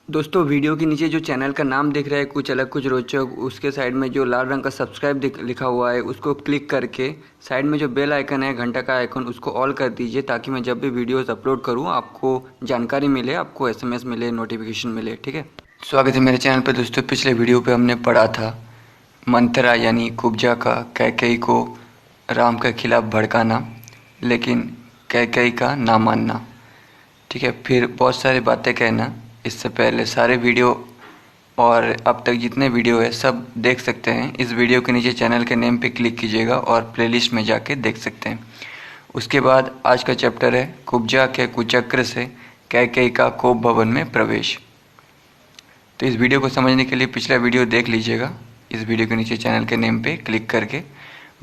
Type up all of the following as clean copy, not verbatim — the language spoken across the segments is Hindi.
दोस्तों वीडियो के नीचे जो चैनल का नाम दिख रहा है कुछ अलग कुछ रोचक, उसके साइड में जो लाल रंग का सब्सक्राइब लिखा हुआ है उसको क्लिक करके साइड में जो बेल आइकन है, घंटा का आइकन, उसको ऑल कर दीजिए ताकि मैं जब भी वीडियोस अपलोड करूं आपको जानकारी मिले, आपको एसएमएस मिले, नोटिफिकेशन मिले। ठीक है, स्वागत है मेरे चैनल पर। दोस्तों पिछले वीडियो पर हमने पढ़ा था मंथरा यानी कुब्जा का कैकेयी को राम के खिलाफ भड़काना, लेकिन कैकेयी का ना मानना। ठीक है, फिर बहुत सारी बातें कहना। इससे पहले सारे वीडियो और अब तक जितने वीडियो है सब देख सकते हैं। इस वीडियो के नीचे चैनल के नेम पे क्लिक कीजिएगा और प्लेलिस्ट में जाके देख सकते हैं। उसके बाद आज का चैप्टर है कुब्जा के कुचक्र से कैकेयी का कोप भवन में प्रवेश। तो इस वीडियो को समझने के लिए पिछला वीडियो देख लीजिएगा इस वीडियो के नीचे चैनल के नेम पे क्लिक करके।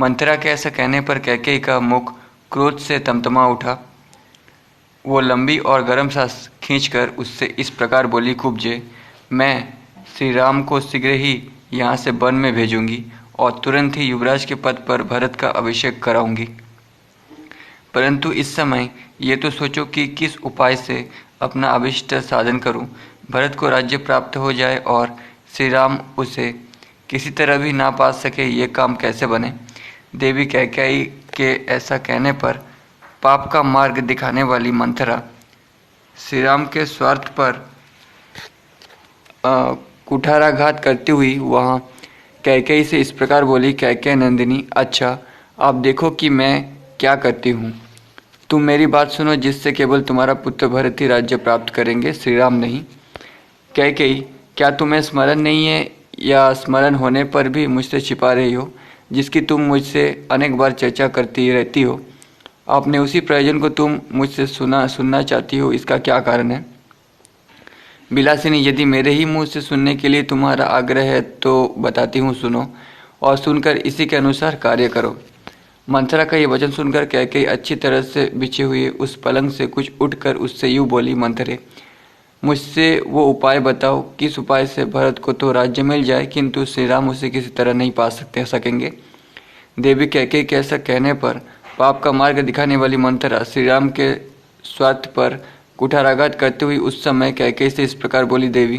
मंथरा के ऐसा कहने पर कैकेयी का मुख क्रोध से तमतमा उठा। वो लंबी और गर्म सांस खींचकर उससे इस प्रकार बोली, कुब्जे, मैं श्री राम को शीघ्र ही यहाँ से वन में भेजूंगी और तुरंत ही युवराज के पद पर भरत का अभिषेक कराऊंगी। परंतु इस समय ये तो सोचो कि किस उपाय से अपना अभिष्ट साधन करूं, भरत को राज्य प्राप्त हो जाए और श्री राम उसे किसी तरह भी ना पा सके, ये काम कैसे बने। देवी कैकेयी के ऐसा कहने पर पाप का मार्ग दिखाने वाली मंथरा श्री राम के स्वार्थ पर कुठाराघात करती हुई वहाँ कैकेयी से इस प्रकार बोली, कैकेयी नंदिनी, अच्छा आप देखो कि मैं क्या करती हूँ। तुम मेरी बात सुनो, जिससे केवल तुम्हारा पुत्र भरत ही राज्य प्राप्त करेंगे, श्री राम नहीं। कैकेयी, क्या तुम्हें स्मरण नहीं है या स्मरण होने पर भी मुझसे छिपा रही हो, जिसकी तुम मुझसे अनेक बार चर्चा करती रहती हो। अपने उसी प्रयोजन को तुम मुझसे सुनना चाहती हो, इसका क्या कारण है। विलासिनी, यदि मेरे ही मुंह से सुनने के लिए तुम्हारा आग्रह है तो बताती हूँ, सुनो और सुनकर इसी के अनुसार कार्य करो। मंथरा का ये वचन सुनकर कैकेयी अच्छी तरह से बिछे हुए उस पलंग से कुछ उठकर उससे यूँ बोली, मंथरे, मुझसे वो उपाय बताओ, किस उपाय से भरत को तो राज्य मिल जाए किंतु श्री राम उसे किसी तरह नहीं पा सकेंगे। देवी कैकेयी के ऐसा कहने पर पाप का मार्ग दिखाने वाली मंथरा श्री राम के स्वार्थ पर कुठाराघात करते हुई उस समय कैकेयी से इस प्रकार बोली, देवी,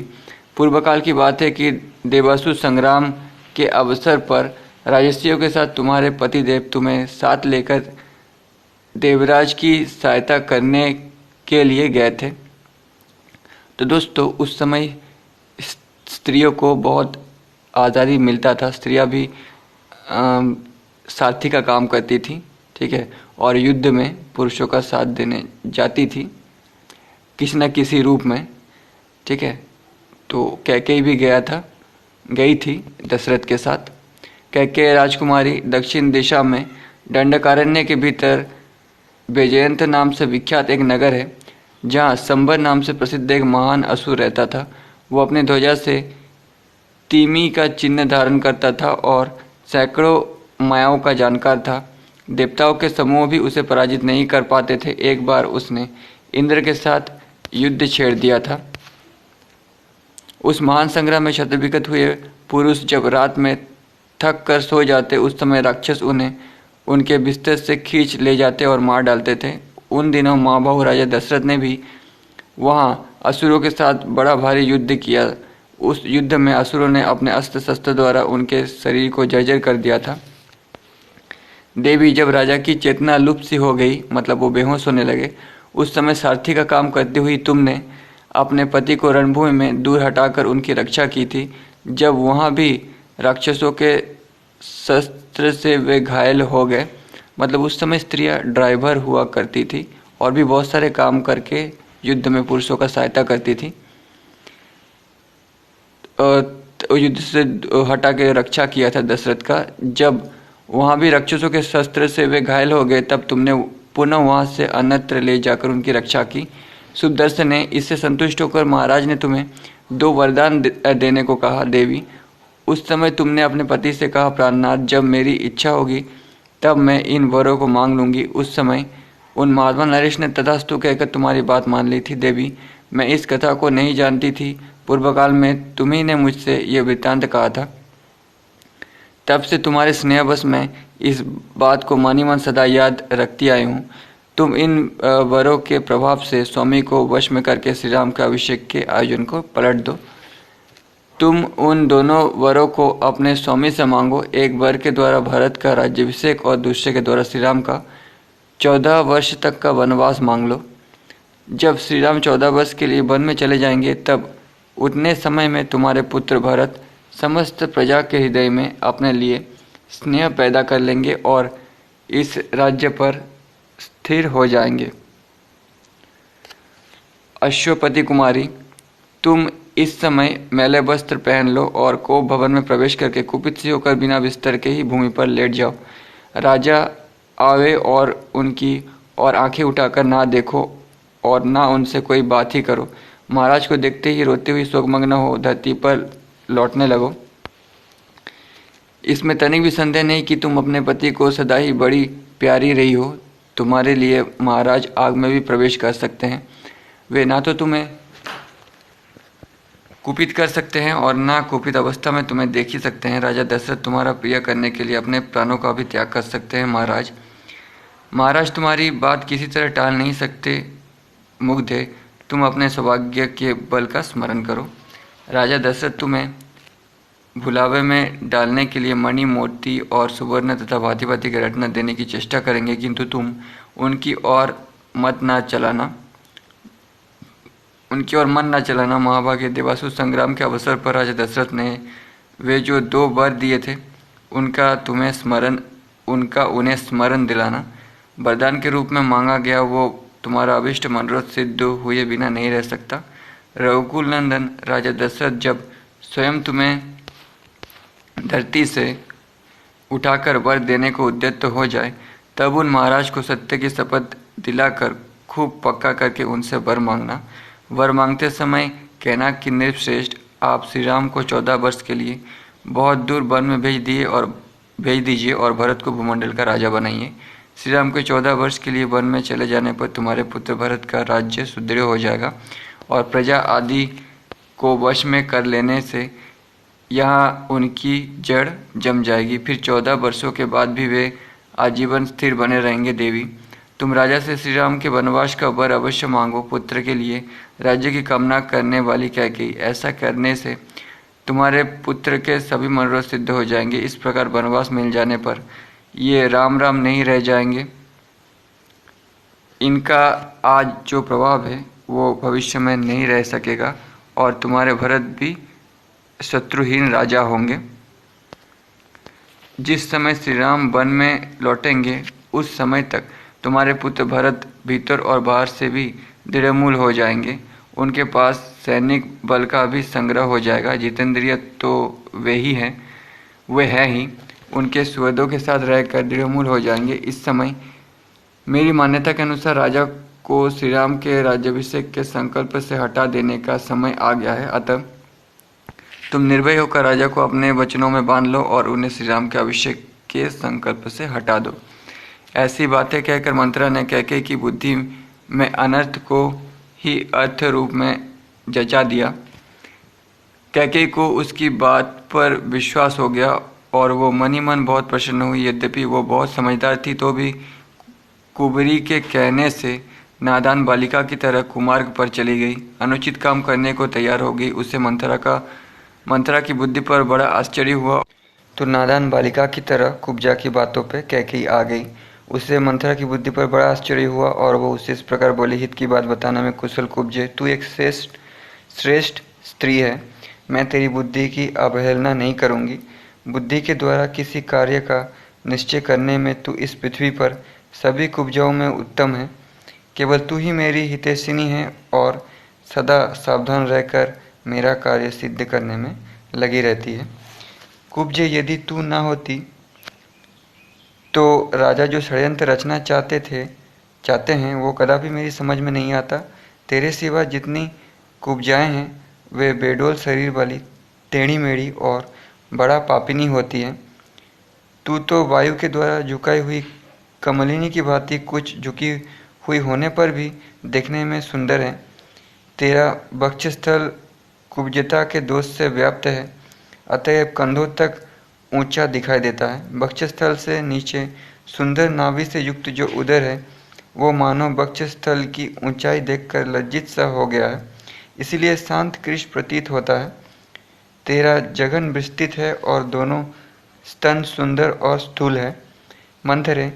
पूर्व काल की बात है कि देवासुर संग्राम के अवसर पर राजस्वियों के साथ तुम्हारे पतिदेव तुम्हें साथ लेकर देवराज की सहायता करने के लिए गए थे। तो दोस्तों उस समय स्त्रियों को बहुत आज़ादी मिलता था, स्त्रियां भी सारथी का काम करती थी। ठीक है, और युद्ध में पुरुषों का साथ देने जाती थी किसी न किसी रूप में। ठीक है, तो कैकेयी भी गई थी दशरथ के साथ। कैकेयी राजकुमारी दक्षिण दिशा में दंडकारण्य के भीतर वैजयंत नाम से विख्यात एक नगर है, जहाँ संबर नाम से प्रसिद्ध एक महान असुर रहता था। वो अपने ध्वजा से तिमी का चिन्ह धारण करता था और सैकड़ों मायाओं का जानकार था। देवताओं के समूह भी उसे पराजित नहीं कर पाते थे। एक बार उसने इंद्र के साथ युद्ध छेड़ दिया था। उस महान संग्राम में क्षतविगत हुए पुरुष जब रात में थक कर सो जाते, उस समय राक्षस उन्हें उनके बिस्तर से खींच ले जाते और मार डालते थे। उन दिनों महाबाहु राजा दशरथ ने भी वहाँ असुरों के साथ बड़ा भारी युद्ध किया। उस युद्ध में असुरों ने अपने अस्त्र शस्त्र द्वारा उनके शरीर को जर्जर कर दिया था। देवी, जब राजा की चेतना लुप्त सी हो गई, मतलब वो बेहोश होने लगे, उस समय सारथी का काम करती हुई तुमने अपने पति को रणभूमि में दूर हटाकर उनकी रक्षा की थी। जब वहाँ भी राक्षसों के शस्त्र से वे घायल हो गए, मतलब उस समय स्त्रियाँ ड्राइवर हुआ करती थी और भी बहुत सारे काम करके युद्ध में पुरुषों का सहायता करती थी। युद्ध से हटा के रक्षा किया था दशरथ का। जब वहाँ भी राक्षसों के शस्त्र से वे घायल हो गए, तब तुमने पुनः वहाँ से अन्यत्र ले जाकर उनकी रक्षा की। सुदर्शन ने इससे संतुष्ट होकर महाराज ने तुम्हें 2 वरदान देने को कहा। देवी, उस समय तुमने अपने पति से कहा, प्राणनाथ, जब मेरी इच्छा होगी तब मैं इन वरों को मांग लूँगी। उस समय उन महात्मा नरेश ने तथास्तु कहकर तुम्हारी बात मान ली थी। देवी, मैं इस कथा को नहीं जानती थी। पूर्व काल में तुम्ही ने मुझसे ये वृत्तांत कहा था। तब से तुम्हारे स्नेहवश मैं इस बात को मानी मन सदा याद रखती आई हूँ। तुम इन वरों के प्रभाव से स्वामी को वश में करके श्री राम के अभिषेक के आयोजन को पलट दो। तुम उन दोनों वरों को अपने स्वामी से मांगो। एक वर के द्वारा भरत का राज्याभिषेक और दूसरे के द्वारा श्री राम का 14 वर्ष तक का वनवास मांग लो। जब श्री राम 14 वर्ष के लिए वन में चले जाएंगे, तब उतने समय में तुम्हारे पुत्र भरत समस्त प्रजा के हृदय में अपने लिए स्नेह पैदा कर लेंगे और इस राज्य पर स्थिर हो जाएंगे। अश्वपति कुमारी, तुम इस समय मैले वस्त्र पहन लो और कोप भवन में प्रवेश करके कुपित से होकर बिना बिस्तर के ही भूमि पर लेट जाओ। राजा आवे और उनकी और आंखें उठाकर ना देखो और ना उनसे कोई बात ही करो। महाराज को देखते ही रोते हुए शोकमग्न हो धरती पर लौटने लगो। इसमें तनिक भी संदेह नहीं कि तुम अपने पति को सदा ही बड़ी प्यारी रही हो। तुम्हारे लिए महाराज आग में भी प्रवेश कर सकते हैं। वे ना तो तुम्हें कुपित कर सकते हैं और ना कुपित अवस्था में तुम्हें देख ही सकते हैं। राजा दशरथ तुम्हारा प्रिय करने के लिए अपने प्राणों का भी त्याग कर सकते हैं। महाराज तुम्हारी बात किसी तरह टाल नहीं सकते। मुग्ध है, तुम अपने सौभाग्य के बल का स्मरण करो। राजा दशरथ तुम्हें भुलावे में डालने के लिए मणि, मोती और सुवर्ण तथा भांति भांति के रत्न देने की चेष्टा करेंगे, किंतु तुम उनकी ओर मन न चलाना। महाभागे देवासुर संग्राम के अवसर पर राजा दशरथ ने वे जो 2 वर दिए थे, उनका उन्हें स्मरण दिलाना। वरदान के रूप में मांगा गया वो तुम्हारा अभिष्ट मनोरथ सिद्ध हुए बिना नहीं रह सकता। रघुकुल नंदन राजा दशरथ जब स्वयं तुम्हें धरती से उठाकर वर देने को उद्यत हो जाए, तब उन महाराज को सत्य की शपथ दिलाकर खूब पक्का करके उनसे वर मांगना। वर मांगते समय कहना कि नृपश्रेष्ठ, आप श्री राम को 14 वर्ष के लिए बहुत दूर वन में भेज दीजिए और भरत को भूमंडल का राजा बनाइए। श्री राम के 14 वर्ष के लिए वन में चले जाने पर तुम्हारे पुत्र भरत का राज्य सुदृढ़ हो जाएगा और प्रजा आदि को वश में कर लेने से यहाँ उनकी जड़ जम जाएगी। फिर 14 वर्षों के बाद भी वे आजीवन स्थिर बने रहेंगे। देवी, तुम राजा से श्री राम के वनवास का वर अवश्य मांगो। पुत्र के लिए राज्य की कामना करने वाली कैकेयी, ऐसा करने से तुम्हारे पुत्र के सभी मनोरथ सिद्ध हो जाएंगे। इस प्रकार वनवास मिल जाने पर ये राम राम नहीं रह जाएंगे। इनका आज जो प्रभाव है वो भविष्य में नहीं रह सकेगा और तुम्हारे भरत भी शत्रुहीन राजा होंगे। जिस समय श्री राम वन में लौटेंगे, उस समय तक तुम्हारे पुत्र भरत भीतर और बाहर से भी दृढ़मूल हो जाएंगे। उनके पास सैनिक बल का भी संग्रह हो जाएगा। जितेंद्रिय तो वे हैं ही। उनके सुहृदों के साथ रहकर दृढ़मूल हो जाएंगे। इस समय मेरी मान्यता के अनुसार राजा को श्री राम के राज्याभिषेक के संकल्प से हटा देने का समय आ गया है। अतः तुम निर्भय होकर राजा को अपने वचनों में बांध लो और उन्हें श्री राम के अभिषेक के संकल्प से हटा दो। ऐसी बातें कहकर मंत्रा ने कैकेयी की बुद्धि में अनर्थ को ही अर्थ रूप में जचा दिया। कैकेयी को उसकी बात पर विश्वास हो गया और वो मन ही मन बहुत प्रसन्न हुई। यद्यपि वो बहुत समझदार थी, तो भी कुबरी के कहने से नादान बालिका की तरह कुमार्ग पर चली गई। अनुचित काम करने को तैयार हो गई। उसे मंथरा की बुद्धि पर बड़ा आश्चर्य हुआ, तो नादान बालिका की तरह कुब्जा की बातों पे कैकेयी आ गई। उसे मंथरा की बुद्धि पर बड़ा आश्चर्य हुआ और वो उसे इस प्रकार बोली, हित की बात बताना में कुशल कुब्जे, तू एक श्रेष्ठ स्त्री है। मैं तेरी बुद्धि की अवहेलना नहीं करूँगी। बुद्धि के द्वारा किसी कार्य का निश्चय करने में तू इस पृथ्वी पर सभी कुब्जाओं में उत्तम है। केवल तू ही मेरी हितैषिणी है और सदा सावधान रहकर मेरा कार्य सिद्ध करने में लगी रहती है। कुब्जे, यदि तू ना होती तो राजा जो षड्यंत्र रचना चाहते हैं वो कदापि मेरी समझ में नहीं आता। तेरे सिवा जितनी कुब्जाएं हैं वे बेडोल शरीर वाली, टेढ़ी मेढ़ी और बड़ा पापिनी होती हैं। तू तो वायु के द्वारा झुकाई हुई कमलिनी की भांति कुछ झुकी हुई होने पर भी देखने में सुंदर है। तेरा वक्षस्थल कुब्जता के दोष से व्याप्त है, अतएव कंधों तक ऊंचा दिखाई देता है। वक्षस्थल से नीचे सुंदर नाभि से युक्त जो उदर है वो मानो वक्षस्थल की ऊंचाई देखकर लज्जित सा हो गया है, इसीलिए शांत कृष्ण प्रतीत होता है। तेरा जघन विस्तृत है और दोनों स्तन सुंदर और स्थूल है। मंथरे,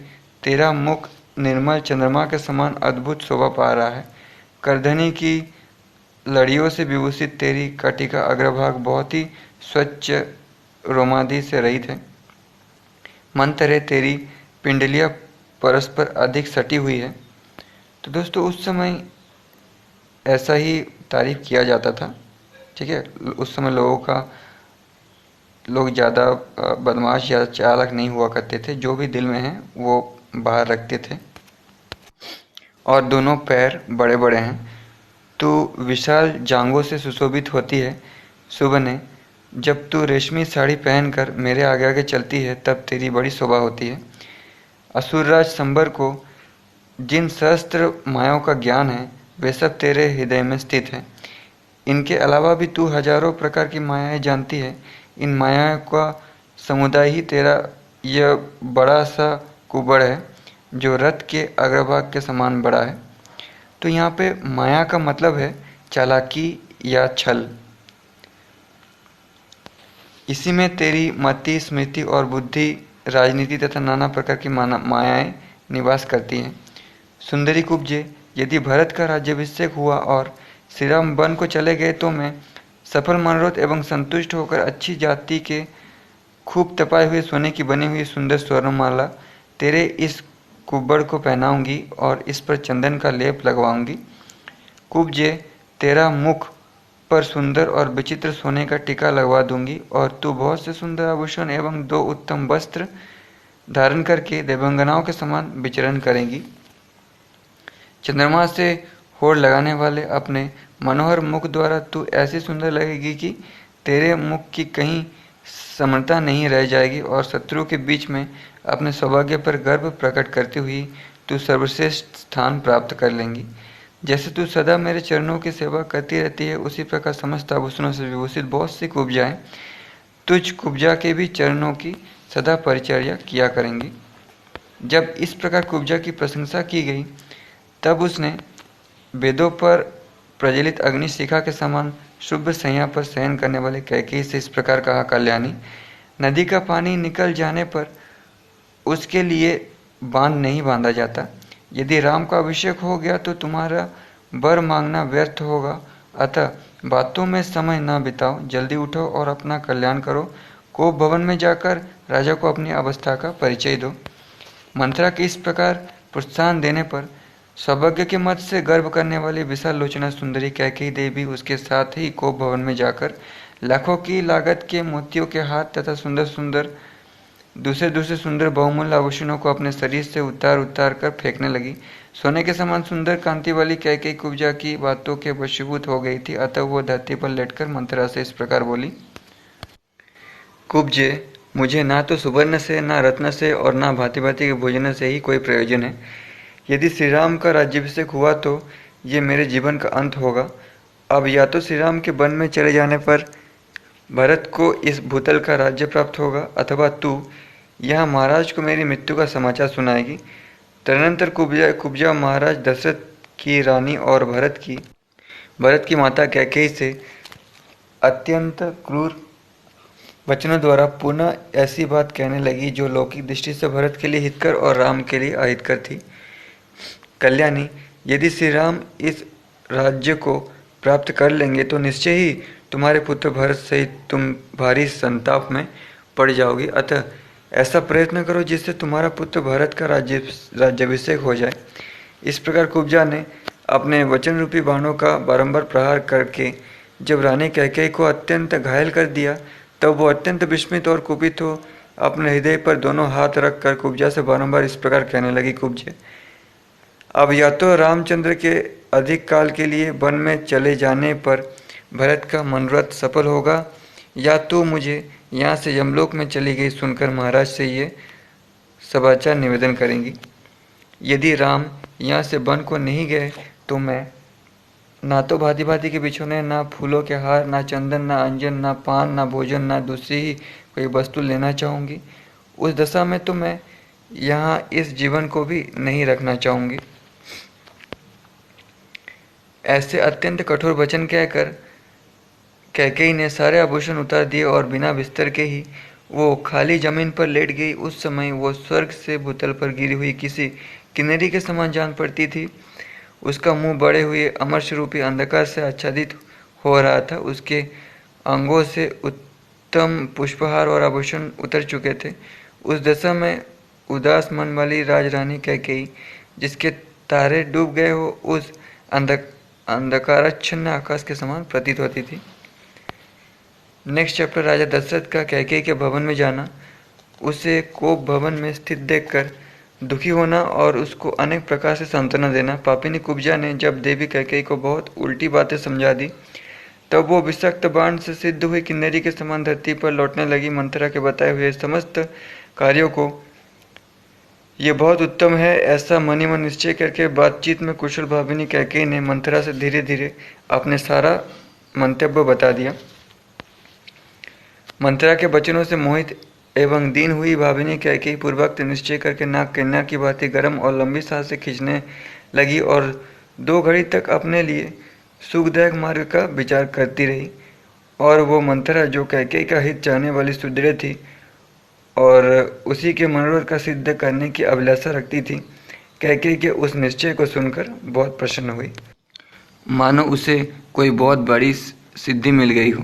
तेरा मुख निर्मल चंद्रमा के समान अद्भुत शोभा पा रहा है। करधनी की लड़ियों से विभूषित तेरी कटी का अग्रभाग बहुत ही स्वच्छ रोमादि से रहित है। मंथरे, तेरी पिंडलियाँ परस्पर अधिक सटी हुई है। तो दोस्तों उस समय ऐसा ही तारीफ किया जाता था, ठीक है। उस समय लोग ज़्यादा बदमाश या चालाक नहीं हुआ करते थे, जो भी दिल में है वो बाहर रखते थे। और दोनों पैर बड़े बड़े हैं। तू विशाल जांघों से सुशोभित होती है। सुबह जब तू रेशमी साड़ी पहनकर मेरे आगे आगे चलती है तब तेरी बड़ी शोभा होती है। असुरराज संबर को जिन सहस्त्र मायाओं का ज्ञान है वे सब तेरे हृदय में स्थित है। इनके अलावा भी तू हजारों प्रकार की मायाएं जानती है। इन मायाओं का समुदाय ही तेरा यह बड़ा सा कुबड़ है जो रथ के अग्रभाग के समान बड़ा है। तो यहाँ पे माया का मतलब है चालाकी या छल। इसी में तेरी मति, स्मृति और बुद्धि, राजनीति तथा नाना प्रकार की मायाएं निवास करती हैं। सुंदरी कुब्जे, यदि भरत का राज्याभिषेक हुआ और श्री राम वन को चले गए तो मैं सफल मनोरथ एवं संतुष्ट होकर अच्छी जाति के खूब तपाए हुए सोने की बनी हुई सुंदर स्वर्णमाला तेरे इस कुब्बड़ को पहनाऊंगी और इस पर चंदन का लेप लगवाऊंगी। कुब्जे, तेरा मुख पर सुंदर और विचित्र सोने का टीका लगवा दूंगी और तू बहुत से सुंदर आभूषण एवं 2 उत्तम वस्त्र धारण करके देवांगनाओं के समान विचरण करेंगी। चंद्रमा से होड़ लगाने वाले अपने मनोहर मुख द्वारा तू ऐसी सुंदर लगेगी कि तेरे मुख की कहीं समता नहीं रह जाएगी और शत्रुओं के बीच में अपने सौभाग्य पर गर्व प्रकट करती हुई तू सर्वश्रेष्ठ स्थान प्राप्त कर लेंगी। जैसे तू सदा मेरे चरणों की सेवा करती रहती है उसी प्रकार समस्त आभूषणों से विभूषित बहुत सी कुब्जाएं तुझ कुब्जा के भी चरणों की सदा परिचर्या किया करेंगी। जब इस प्रकार कुब्जा की प्रशंसा की गई तब उसने वेदों पर प्रज्वलित अग्निशिखा के समान शुभ शैया पर शयन करने वाले कैकेयी से इस प्रकार कहा, कल्याणी, नदी का पानी निकल जाने पर उसके लिए बांध नहीं बांधा जाता। यदि राम का अभिषेक हो गया तो तुम्हारा वर मांगना व्यर्थ होगा, अतः बातों में समय न बिताओ, जल्दी उठो और अपना कल्याण करो। कोप भवन में जाकर राजा को अपनी अवस्था का परिचय दो। मंथरा के इस प्रकार प्रोत्साहन देने पर सौभाग्य के मत से गर्व करने वाली विशाल लोचना सुंदरी कैकेयी देवी उसके साथ ही कोप भवन में जाकर लाखों की लागत के मोतियों के हाथ तथा दूसरे सुंदर बहुमूल्य आभूषणों को अपने शरीर से उतार कर फेंकने लगी। सोने के समान सुंदर कांति वाली कैकेयी कुब्जा की बातों के वशीभूत हो गई थी, अतः वो धरती पर लेटकर मंथरा से इस प्रकार बोली, कुब्जे, मुझे ना तो सुवर्ण से, ना रत्न से और ना भांति भांति के भोजन से ही कोई प्रयोजन है। यदि श्री राम का राज्याभिषेक हुआ तो ये मेरे जीवन का अंत होगा। अब या तो श्री राम के वन में चले जाने पर भरत को इस भूतल का राज्य प्राप्त होगा अथवा तू यहाँ महाराज को मेरी मृत्यु का समाचार सुनाएगी। तदनंतर कुब्जा महाराज दशरथ की रानी और भरत की माता कैकेयी से अत्यंत क्रूर वचनों द्वारा पुनः ऐसी बात कहने लगी जो लौकिक दृष्टि से भरत के लिए हितकर और राम के लिए अहितकर थी। कल्याणी, यदि श्री राम इस राज्य को प्राप्त कर लेंगे तो निश्चय ही तुम्हारे पुत्र भरत सहित तुम भारी संताप में पड़ जाओगी, अतः ऐसा प्रयत्न करो जिससे तुम्हारा पुत्र भरत का राज्याभिषेक हो जाए। इस प्रकार कुब्जा ने अपने वचन रूपी बाणों का बारंबार प्रहार करके जब रानी कैकेयी को अत्यंत घायल कर दिया तब वो अत्यंत विस्मित और कुपित हो अपने हृदय पर दोनों हाथ रख कर कुब्जा से बारंबार इस प्रकार कहने लगी, कुब्जे, अब या तो रामचंद्र के अधिक काल के लिए वन में चले जाने पर भरत का मनोरथ सफल होगा, या तो मुझे यहाँ से यमलोक में चली गई सुनकर महाराज से ये समाचार निवेदन करेंगी। यदि राम यहाँ से वन को नहीं गए तो मैं ना तो भांति भांति के बिछौने, ना फूलों के हार, ना चंदन, ना अंजन, ना पान, ना भोजन, ना दूसरी ही कोई वस्तु लेना चाहूँगी। उस दशा में तो मैं यहाँ इस जीवन को भी नहीं रखना चाहूँगी। ऐसे अत्यंत कठोर वचन कहकर कैकेयी ने सारे आभूषण उतार दिए और बिना बिस्तर के ही वो खाली जमीन पर लेट गई। उस समय वो स्वर्ग से भूतल पर गिरी हुई किसी किन्नरी के समान जान पड़ती थी। उसका मुंह बड़े हुए अमर्ष रूपी अंधकार से आच्छादित हो रहा था। उसके अंगों से उत्तम पुष्पहार और आभूषण उतर चुके थे। उस दशा में उदास मन वाली राजरानी कैकेयी, जिसके तारे डूब गए हो, उस अंधकाराच्छन्न आकाश के समान प्रतीत होती थी। नेक्स्ट चैप्टर, राजा दशरथ का कैकेयी के भवन में जाना, उसे कोप भवन में स्थित देखकर दुखी होना और उसको अनेक प्रकार से सांत्वना देना। पापिनी कुब्जा ने जब देवी कैकेयी को बहुत उल्टी बातें समझा दी, तब वो विषक्त बाण से सिद्ध हुई किन्नरी के समान धरती पर लौटने लगी। मंथरा के बताए हुए समस्त कार्यों को ये बहुत उत्तम है, ऐसा मनी मन निश्चय करके बातचीत में कुशल भाविनी कैकेयी ने मंथरा से धीरे धीरे अपने सारा मंतव्य बता दिया। मंथरा के वचनों से मोहित एवं दीन हुई भाविनी कैकेयी पूर्वक निश्चय करके नाग कन्या की भांति गर्म और लंबी सांस से खींचने लगी और 2 घड़ी तक अपने लिए सुखदायक मार्ग का विचार करती रही। और वो मंथरा, जो कैकेयी का हित चाहने वाली सुदृढ़ थी और उसी के मनोरथ का सिद्ध करने की अभिलाषा रखती थी, कैकेयी के उस निश्चय को सुनकर बहुत प्रसन्न हुई, मानो उसे कोई बहुत बड़ी सिद्धि मिल गई हो।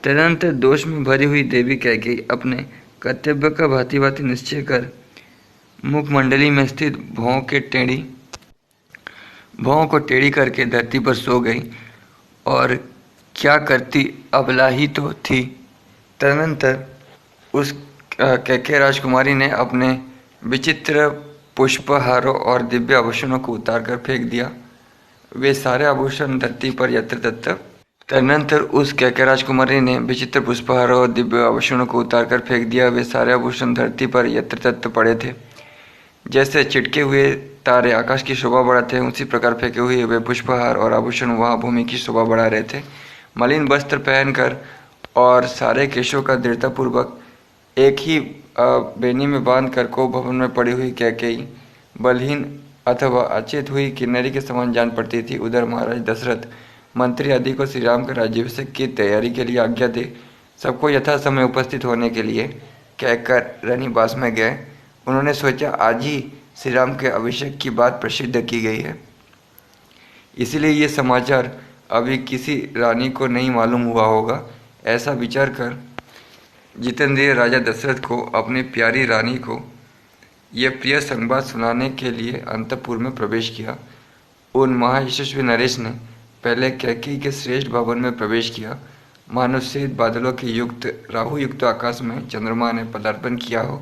तदनंतर दोष में भरी हुई देवी कैकेयी अपने कर्तव्य का भांति भांति निश्चय कर मुखमंडली में स्थित भौं को टेढ़ी करके धरती पर सो गई और क्या करती, अबला ही तो थी। तदनंतर उस कैकेयी राजकुमारी ने अपने विचित्र पुष्पहारों और दिव्य आभूषणों को उतार कर फेंक दिया। वे सारे आभूषण धरती पर यत्र तत्र तदनंतर उस कैकेयी राजकुमारी ने विचित्र पुष्पहारों और दिव्य आभूषणों को उतार कर फेंक दिया। वे सारे आभूषण धरती पर यत्र तत्र पड़े थे। जैसे चिटके हुए तारे आकाश की शोभा बढ़ाते हैं, उसी प्रकार फेंके हुए वे पुष्पहार और आभूषण वहाँ भूमि की शोभा बढ़ा रहे थे। मलिन वस्त्र पहनकर और सारे केशों का दृढ़तापूर्वक एक ही बेनी में बांध कर को भवन में पड़ी हुई कैकेयी बलहीन अथवा अचेत हुई किन्नरी के समान जान पड़ती थी। उधर महाराज दशरथ मंत्री आदि को श्री राम के राज्याभिषेक की तैयारी के लिए आज्ञा दे सबको यथा समय उपस्थित होने के लिए कहकर रनिवास में गए। उन्होंने सोचा, आज ही श्री राम के अभिषेक की बात प्रसिद्ध की गई है, इसलिए ये समाचार अभी किसी रानी को नहीं मालूम हुआ होगा। ऐसा विचार कर जितेंद्रिय राजा दशरथ को अपनी प्यारी रानी को यह प्रिय संवाद सुनाने के लिए अंतःपुर में प्रवेश किया। उन महायशस्वी नरेश ने पहले कैकेयी के श्रेष्ठ भवन में प्रवेश किया, मानो श्वेत बादलों के युक्त राहु युक्त आकाश में चंद्रमा ने पदार्पण किया हो।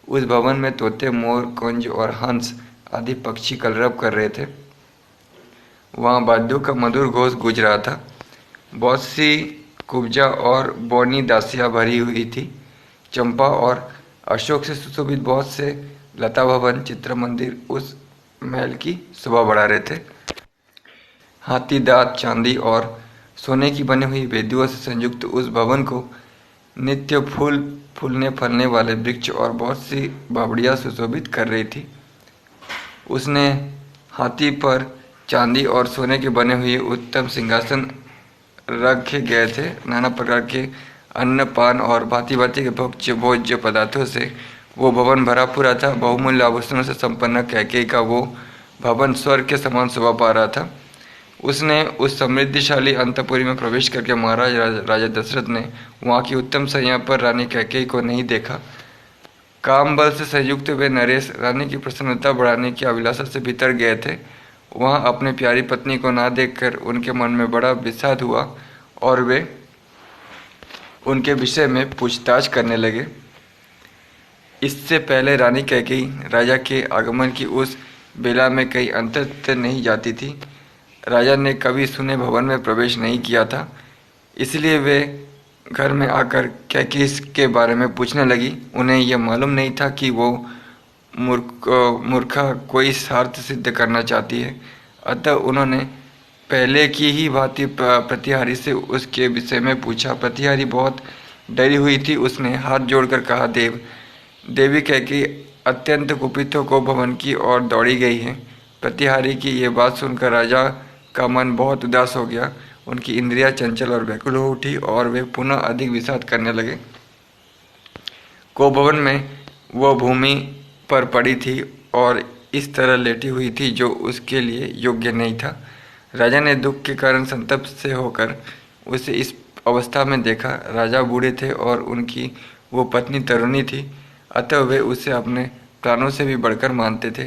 उस भवन में तोते, मोर, कुंज और हंस आदि पक्षी कलरव कर रहे थे। वहाँ वाद्यों का मधुर घोष गूंज रहा था। बहुत सी कुब्जा और बोनी दासियाँ भरी हुई थी। चंपा और अशोक से सुशोभित बहुत से लता भवन, चित्र मंदिर उस महल की शोभा बढ़ा रहे थे। हाथी दांत, चांदी और सोने की बनी हुई वेदियों से संयुक्त उस भवन को नित्य फूलने फलने वाले वृक्ष और बहुत सी बावड़ियाँ सुशोभित कर रही थी। उसने हाथी पर चांदी और सोने के बने हुए उत्तम सिंहासन रखे गए थे। नाना प्रकार के अन्न, पान और भांति भांति के भोज्य पदार्थों से वो भवन भरा पूरा था। बहुमूल्य आभूषणों से संपन्न कैकेयी का वो भवन स्वर्ग के समान शोभा पा रहा था। उसने उस समृद्धिशाली अंतपुरी में प्रवेश करके महाराज राजा दशरथ ने वहाँ की उत्तम सैया पर रानी कैकेयी को नहीं देखा। काम बल से संयुक्त वे नरेश रानी की प्रसन्नता बढ़ाने की अभिलाषा से भीतर गए थे। वहाँ अपने प्यारी पत्नी को ना देखकर उनके मन में बड़ा विषाद हुआ और वे उनके विषय में पूछताछ करने लगे। इससे पहले रानी कैकेयी राजा के आगमन की उस बेला में कहीं अंतत नहीं जाती थी। राजा ने कभी सुने भवन में प्रवेश नहीं किया था, इसलिए वे घर में आकर कैकेयी के बारे में पूछने लगी। उन्हें यह मालूम नहीं था कि वो मूर्खा कोई स्वार्थ सिद्ध करना चाहती है। अतः उन्होंने पहले की ही भांति प्रतिहारी से उसके विषय में पूछा। प्रतिहारी बहुत डरी हुई थी। उसने हाथ जोड़कर कहा, देवी कैकेयी अत्यंत कुपित होकर भवन की ओर दौड़ी गई है। प्रतिहारी की ये बात सुनकर राजा का मन बहुत उदास हो गया। उनकी इंद्रियां चंचल और व्याकुल हो उठी और वे पुनः अधिक विषाद करने लगे। कोभवन में वह भूमि पर पड़ी थी और इस तरह लेटी हुई थी जो उसके लिए योग्य नहीं था। राजा ने दुख के कारण संतप्त से होकर उसे इस अवस्था में देखा। राजा बूढ़े थे और उनकी वो पत्नी तरुणी थी, अतः वे उसे अपने प्राणों से भी बढ़कर मानते थे।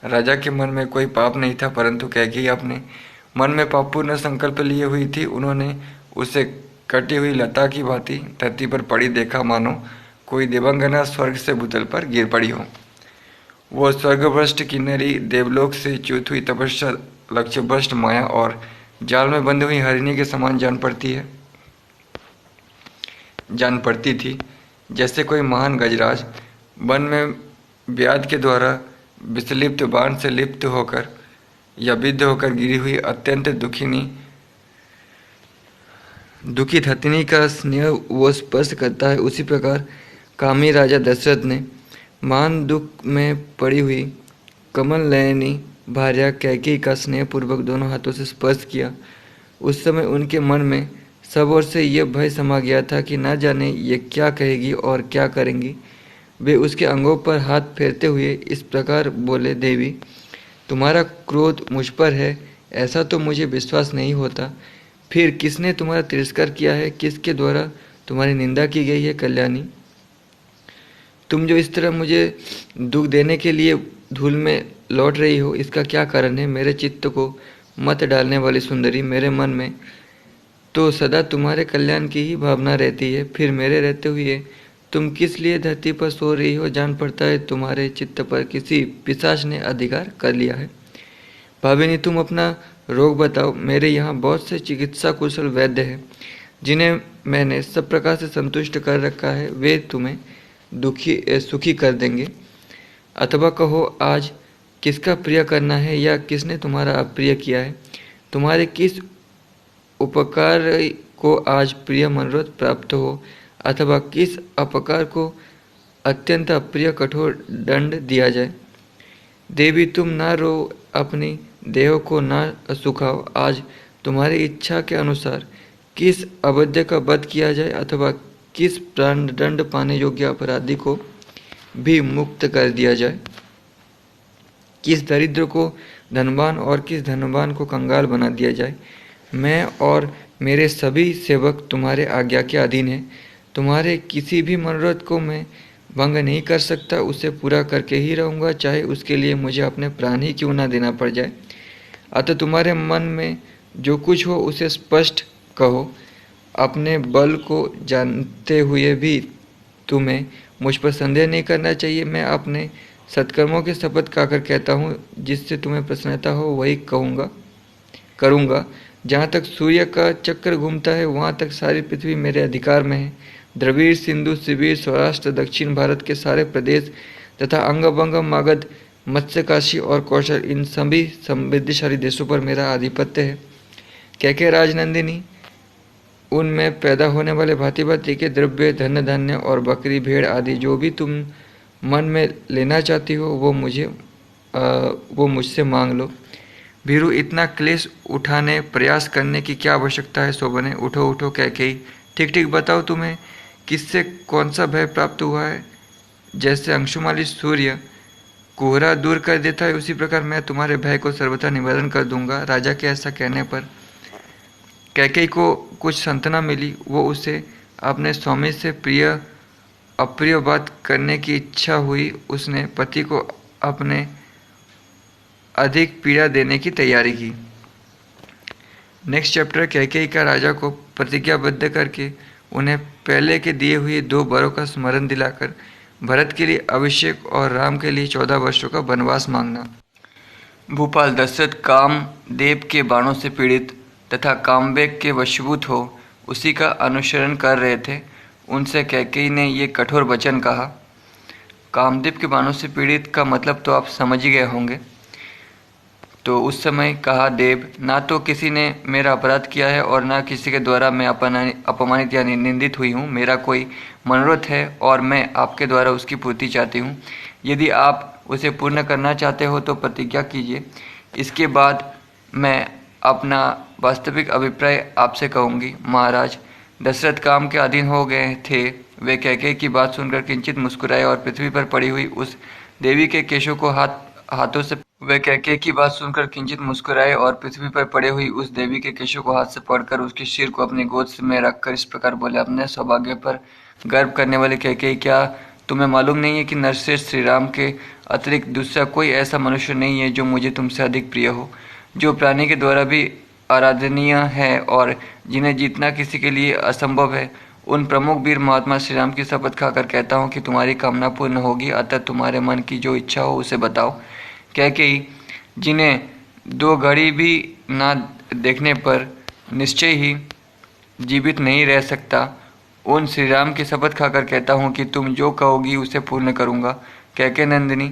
राजा के मन में कोई पाप नहीं था, परंतु कैकेयी अपने मन में पापपूर्ण संकल्प लिए हुई थी। उन्होंने उसे कटी हुई लता की भांति धरती पर पड़ी देखा, मानो कोई देवांगना स्वर्ग से भूतल पर गिर पड़ी हो। वो स्वर्गभ्रष्ट किन्नरी, देवलोक से च्युत हुई तपस्या, लक्ष्यभ्रष्ट माया और जाल में बंधी हुई हरिणी के समान जान पड़ती थी। जैसे कोई महान गजराज वन में व्याध के द्वारा विषलिप्त बाण से लिप्त होकर या विद्ध होकर गिरी हुई अत्यंत दुखित हथिनी का स्नेह वो स्पर्श करता है, उसी प्रकार कामी राजा दशरथ ने महान दुख में पड़ी हुई कमल नयनी भार्या कैकेयी का स्नेहपूर्वक दोनों हाथों से स्पर्श किया। उस समय उनके मन में सब ओर से यह भय समा गया था कि न जाने ये क्या कहेगी और क्या करेंगी। वे उसके अंगों पर हाथ फेरते हुए इस प्रकार बोले, देवी, तुम्हारा क्रोध मुझ पर है, ऐसा तो मुझे विश्वास नहीं होता। फिर किसने तुम्हारा तिरस्कार किया है, किसके द्वारा तुम्हारी निंदा की गई है कल्याणी? तुम जो इस तरह मुझे दुख देने के लिए धूल में लौट रही हो, इसका क्या कारण है? मेरे चित्त को मत डालने वाली सुंदरी, मेरे मन में तो सदा तुम्हारे कल्याण की ही भावना रहती है। फिर मेरे रहते हुए तुम किस लिए धरती पर सो रही हो? जान पड़ता है तुम्हारे चित्त पर किसी पिशाच ने अधिकार कर लिया है। भाविनी, तुम अपना रोग बताओ। मेरे यहाँ बहुत से चिकित्सा कुशल वैद्य हैं, जिन्हें मैंने सब प्रकार से संतुष्ट कर रखा है। वे तुम्हें सुखी कर देंगे। अथवा कहो, आज किसका प्रिय करना है या किसने तुम्हारा अप्रिय किया है? तुम्हारे किस उपकार को आज प्रिय मनोरथ प्राप्त हो, अथवा किस अपकार को अत्यंत अप्रिय कठोर दंड दिया जाए। देवी, तुम ना रो, अपनी देह को ना सुखाओ। आज तुम्हारी इच्छा के अनुसार किस अवध्य का वध किया जाए, अथवा किस प्राणदंड पाने योग्य अपराधी को भी मुक्त कर दिया जाए। किस दरिद्र को धनवान और किस धनवान को कंगाल बना दिया जाए। मैं और मेरे सभी सेवक तुम्हारे आज्ञा के अधीन हैं। तुम्हारे किसी भी मनोरथ को मैं भंग नहीं कर सकता, उसे पूरा करके ही रहूँगा, चाहे उसके लिए मुझे अपने प्राण ही क्यों ना देना पड़ जाए। अतः तुम्हारे मन में जो कुछ हो उसे स्पष्ट कहो। अपने बल को जानते हुए भी तुम्हें मुझ पर संदेह नहीं करना चाहिए। मैं अपने सत्कर्मों के शपथ खाकर कहता हूँ, जिससे तुम्हें प्रसन्नता हो वही करूँगा। जहाँ तक सूर्य का चक्र घूमता है, वहाँ तक सारी पृथ्वी मेरे अधिकार में है। द्रविड़, सिंधु, शिविर, सौराष्ट्र, दक्षिण भारत के सारे प्रदेश तथा अंग भंग, मगध, मत्स्यकाशी और कौशल, इन सभी समृद्धिशाली देशों पर मेरा आधिपत्य है। कैकेयी राजनंदिनी, उनमें पैदा होने वाले भांति भांति के द्रव्य, धन धान्य और बकरी भेड़ आदि जो भी तुम मन में लेना चाहती हो, वो मुझसे मांग लो। भीरु, इतना क्लेश उठाने प्रयास करने की क्या आवश्यकता है? शोभने, उठो उठो कैकेयी, ठीक ठीक बताओ, तुम्हें किससे कौन सा भय प्राप्त हुआ है? जैसे अंशुमाली सूर्य कोहरा दूर कर देता है, उसी प्रकार मैं तुम्हारे भय को सर्वथा निवारण कर दूंगा। राजा के ऐसा कहने पर कैकेयी को कुछ सांत्वना मिली। वो उसे अपने स्वामी से अप्रिय बात करने की इच्छा हुई। उसने पति को अपने अधिक पीड़ा देने की तैयारी की। नेक्स्ट चैप्टर, कैकेयी का राजा को प्रतिज्ञाबद्ध करके उन्हें पहले के दिए हुए 2 वरों का स्मरण दिलाकर भरत के लिए अभिषेक और राम के लिए 14 वर्षों का वनवास मांगना। भूपाल दशरथ कामदेव के बाणों से पीड़ित तथा कामवेग के वशीभूत हो उसी का अनुसरण कर रहे थे। उनसे कैकेयी ने ये कठोर वचन कहा। कामदेव के बाणों से पीड़ित का मतलब तो आप समझ ही गए होंगे। तो उस समय कहा, देव, ना तो किसी ने मेरा अपराध किया है और ना किसी के द्वारा मैं अपमानित या निंदित हुई हूँ। मेरा कोई मनोरथ है और मैं आपके द्वारा उसकी पूर्ति चाहती हूँ। यदि आप उसे पूर्ण करना चाहते हो तो प्रतिज्ञा कीजिए। इसके बाद मैं अपना वास्तविक अभिप्राय आपसे कहूँगी। महाराज दशरथ काम के अधीन हो गए थे। वे कैकेयी की बात सुनकर किंचित मुस्कुराए और पृथ्वी पर पड़ी हुई उस देवी के केशों को हाथों से कैकेयी की बात सुनकर किंचित मुस्कुराए और पृथ्वी पर पड़े हुई उस देवी के केशों को हाथ से पकड़कर उसके सिर को अपनी गोद में रखकर इस प्रकार बोले, अपने सौभाग्य पर गर्व करने वाले कैकेयी, क्या तुम्हें मालूम नहीं है कि नरश्रेष्ठ श्री राम के अतिरिक्त दूसरा कोई ऐसा मनुष्य नहीं है जो मुझे तुमसे अधिक प्रिय हो, जो प्राणी के द्वारा भी आराधनीय है और जिन्हें जीतना किसी के लिए असंभव है। उन प्रमुख वीर महात्मा श्री राम की शपथ खाकर कहता हूँ कि तुम्हारी कामना पूर्ण होगी, अतः तुम्हारे मन की जो इच्छा हो उसे बताओ। कैकेयी, जिन्हें दो घड़ी भी ना देखने पर निश्चय ही जीवित नहीं रह सकता, उन श्री राम की शपथ खाकर कहता हूँ कि तुम जो कहोगी उसे पूर्ण करूँगा। कैकेयी नंदिनी,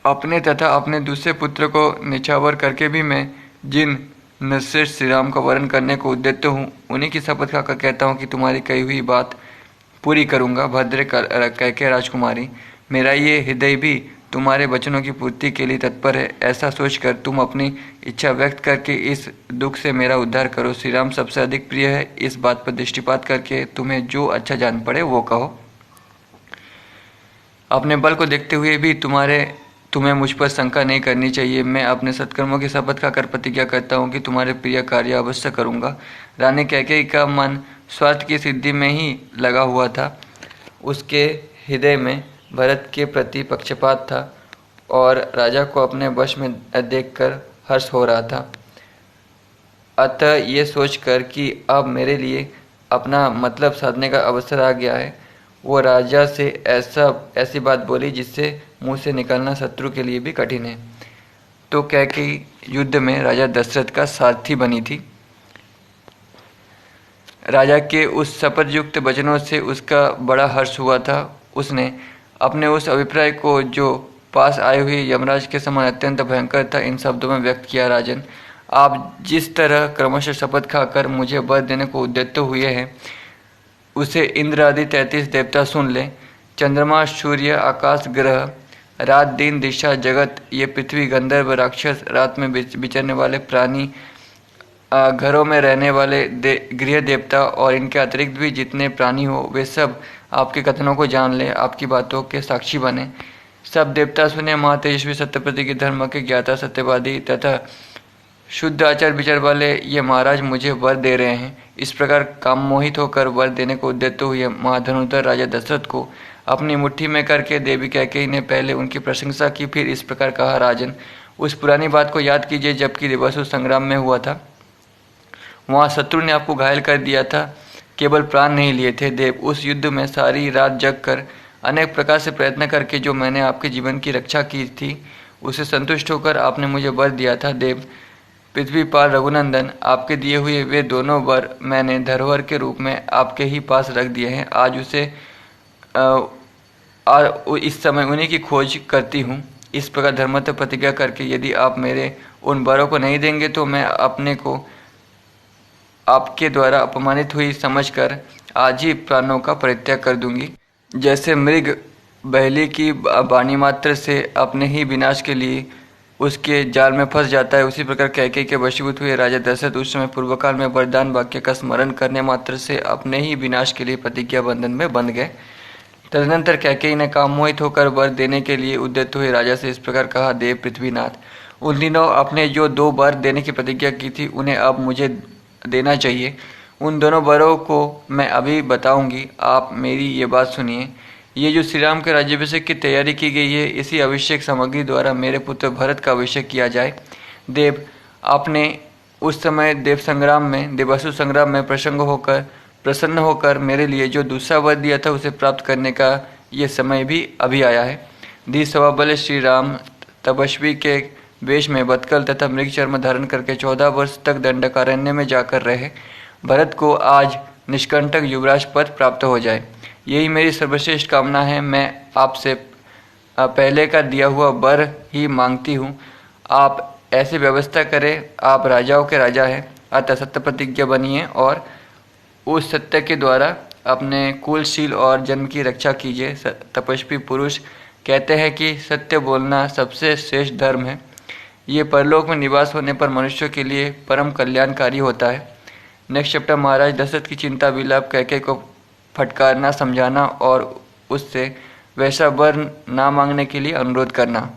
अपने तथा अपने दूसरे पुत्र को निछावर करके भी मैं जिन नरश्रेष्ठ श्री राम का वर्ण करने को उद्यत हूँ, उन्हीं की शपथ खाकर कहता हूँ कि तुम्हारी कही हुई बात पूरी करूँगा। भद्र कैकेयी राजकुमारी, मेरा ये हृदय भी तुम्हारे वचनों की पूर्ति के लिए तत्पर है। ऐसा सोचकर तुम अपनी इच्छा व्यक्त करके इस दुख से मेरा उद्धार करो। श्री राम सबसे अधिक प्रिय है, इस बात पर दृष्टिपात करके तुम्हें जो अच्छा जान पड़े वो कहो। अपने बल को देखते हुए भी तुम्हें मुझ पर शंका नहीं करनी चाहिए। मैं अपने सत्कर्मों की शपथ खाकर प्रतिज्ञा करता हूँ कि तुम्हारे प्रिय कार्य अवश्य करूँगा। रानी कैकेयी का मन स्वार्थ की सिद्धि में ही लगा हुआ था। उसके हृदय में भरत के प्रति पक्षपात था और राजा को अपने वश में देखकर हर्ष हो रहा था। अतः ये सोचकर कि अब मेरे लिए अपना मतलब साधने का अवसर आ गया है, वो राजा से ऐसी बात बोली जिससे मुंह से निकलना शत्रु के लिए भी कठिन है। तो कैकेयी युद्ध में राजा दशरथ का सारथी बनी थी। राजा के उस शपथयुक्त वचनों से उसका बड़ा हर्ष हुआ था। उसने अपने उस अभिप्राय को जो पास आए हुए यमराज के समान अत्यंत भयंकर था इन शब्दों में व्यक्त किया, राजन, आप जिस तरह क्रमशः शपथ खाकर मुझे वर देने को उद्यत हुए हैं, उसे इंद्र आदि 33 देवता सुन लें। चंद्रमा, सूर्य, आकाश, ग्रह, रात, दिन, दिशा, जगत, ये पृथ्वी, गंधर्व, राक्षस, रात में विचरने वाले प्राणी, घरों में रहने वाले गृह देवता और इनके अतिरिक्त भी जितने प्राणी हो, वे सब आपके कथनों को जान लें, आपकी बातों के साक्षी बने। सब देवता सुने। महातेजस्वी सत्यप्रति के धर्म के ज्ञाता, सत्यवादी तथा शुद्ध आचार विचार वाले ये महाराज मुझे वर दे रहे हैं। इस प्रकार काम मोहित होकर वर देने को उद्यत हुए महाधनुधर राजा दशरथ को अपनी मुट्ठी में करके देवी कैकेयी ने पहले उनकी प्रशंसा की, फिर इस प्रकार कहा, राजन, उस पुरानी बात को याद कीजिए जबकि देवासुर संग्राम में हुआ था। वहाँ शत्रु ने आपको घायल कर दिया था, केवल प्राण नहीं लिए थे। देव, उस युद्ध में सारी रात जग कर अनेक प्रकार से प्रयत्न करके जो मैंने आपके जीवन की रक्षा की थी, उसे संतुष्ट होकर आपने मुझे वर दिया था। देव, पृथ्वीपाल रघुनंदन, आपके दिए हुए वे दोनों वर मैंने धरोहर के रूप में आपके ही पास रख दिए हैं। आज इस समय उन्हीं की खोज करती हूँ। इस प्रकार धर्मतः प्रतिज्ञा करके यदि आप मेरे उन वरों को नहीं देंगे तो मैं अपने को आपके द्वारा अपमानित हुई समझकर आज ही प्राणों का परित्याग कर दूंगी। जैसे मृग बहली की वाणी मात्र से अपने ही विनाश के लिए उसके जाल में फंस जाता है, उसी प्रकार कैकेयी के वशीभूत हुए राजा दशरथ उस समय पूर्वकाल में वरदान वाक्य का स्मरण करने मात्र से अपने ही विनाश के लिए प्रतिज्ञा बंधन में बंध गए। तदनंतर कैकेयी ने काम मोहित होकर वर देने के लिए उद्यत हुए राजा से इस प्रकार कहा, देव पृथ्वीनाथ, उन दिनों आपने जो 2 वर देने की प्रतिज्ञा की थी उन्हें अब मुझे देना चाहिए। उन दोनों वरों को मैं अभी बताऊंगी, आप मेरी ये बात सुनिए। ये जो श्री राम के राज्याभिषेक की तैयारी की गई है, इसी अभिषेक सामग्री द्वारा मेरे पुत्र भरत का अभिषेक किया जाए। देव, आपने उस समय देवासुर संग्राम में प्रसन्न होकर मेरे लिए जो दूसरा वर दिया था उसे प्राप्त करने का ये समय भी अभी आया है। धी सवाबले श्री राम तपस्वी के वेश में बतकल तथा मृग चर्म धारण करके 14 वर्ष तक दंडकारण्य में जाकर रहे भरत को आज निष्कंटक युवराज पद प्राप्त हो जाए, यही मेरी सर्वश्रेष्ठ कामना है। मैं आपसे पहले का दिया हुआ वर ही मांगती हूँ। आप ऐसी व्यवस्था करें, आप राजाओं के राजा हैं, अतः सत्य प्रतिज्ञा बनिए और उस सत्य के द्वारा अपने कुलशील और जन्म की रक्षा कीजिए। तपस्वी पुरुष कहते हैं कि सत्य बोलना सबसे श्रेष्ठ धर्म है। ये परलोक में निवास होने पर मनुष्यों के लिए परम कल्याणकारी होता है। नेक्स्ट चैप्टर, महाराज दशरथ की चिंता विलाप कैकेयी को फटकारना, समझाना और उससे वैसा वर ना मांगने के लिए अनुरोध करना।